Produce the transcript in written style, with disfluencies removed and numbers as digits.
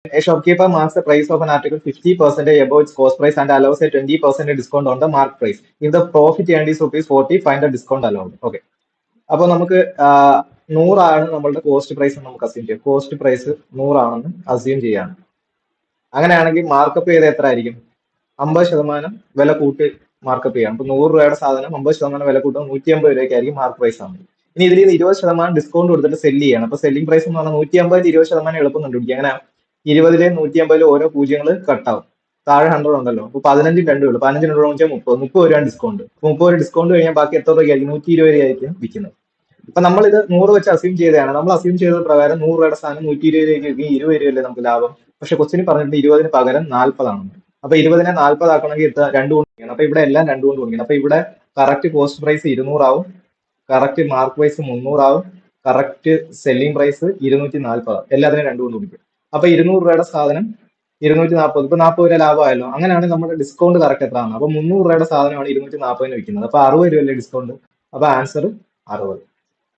A shopkeeper marks the price of an article 50% above its cost price and allows a 20% discount on the marked price. If the profit earned is ₹40, find the discount allowed. Okay. അപ്പോൾ നമുക്ക് 100 നമ്മളുടെ cost price നമുക്ക് assume ചെയ്യാം. Cost price 100 assume ചെയ്യാണ്. അങ്ങനെയാണെങ്കിൽ markup ചെയ്ത് എത്ര ആയിരിക്കും? 50% വില കൂട്ടി മാർക്കപ്പ് ചെയ്യാം. അപ്പൊ 100 സാധനം 50% വില കൂട്ടുമ്പോൾ 150 രൂപയ്ക്കായിരിക്കും മാർക്ക് പ്രൈസ് ആണ്. ഇനി ഇതിൽ 20% ഡിസ്കൗണ്ട് കൊടുത്തിട്ട് സെല്ല് ചെയ്യണം. അപ്പൊ സെല്ലിംഗ് പ്രൈസ് എന്ന് പറഞ്ഞാൽ 150 20% എളുപ്പം കണ്ടുപിടിക്കുക. അങ്ങനെ 20 150 ഓരോ പൂജ്യങ്ങൾ കട്ടാവും. താഴെ 100 ഉണ്ടല്ലോ. അപ്പൊ 15 2 ഉള്ളൂ. 15 2 വെച്ചാൽ 30 രൂപ ഡിസ്കൗണ്ട്. 30 ഡിസ്കൗണ്ട് കഴിഞ്ഞാൽ ബാക്കി എത്ര രൂപയ്ക്കായിരിക്കും? 120 രൂപയായിരിക്കും വിൽക്കുന്നത്. അപ്പൊ നമ്മൾ ഇത് 100 വെച്ച് അസ്യൂം ചെയ്തതാണ്. നമ്മൾ അസ്യൂം ചെയ്ത പ്രകാരം 100 സാധനം 120 രൂപയ്ക്ക് 20 രൂപയല്ലേ നമുക്ക് ലാഭം. പക്ഷെ ക്വസ്റ്റിന് പറഞ്ഞിട്ട് 20 പകരം 40 അപ്പൊ 20 40 ആക്കണമെങ്കിൽ 2 കൊണ്ട് ഗുണിക്കണം. അപ്പൊ ഇവിടെ എല്ലാം 2 കൊണ്ട് ഗുണിക്കണം. അപ്പൊ ഇവിടെ കറക്റ്റ് കോസ്റ്റ് പ്രൈസ് 200 ആവും, കറക്റ്റ് മാർക്ക് പ്രൈസ് 300 ആവും, കറക്റ്റ് സെല്ലിംഗ് പ്രൈസ് 240 ആവും. എല്ലാത്തിനും 2 കൊണ്ട് ഗുണിക്കും. അപ്പൊ 200 സാധനം 240, ഇപ്പൊ 40 രൂപ ലാഭമായല്ലോ. അങ്ങനെയാണെങ്കിൽ നമ്മുടെ ഡിസ്കൗണ്ട് കറക്റ്റ് എത്രയാണ്? അപ്പൊ 300 സാധനമാണ് 240 വിൽക്കുന്നത്. അപ്പൊ 60 രൂപയല്ലേ ഡിസ്കൗണ്ട്. അപ്പൊ ആൻസർ 60.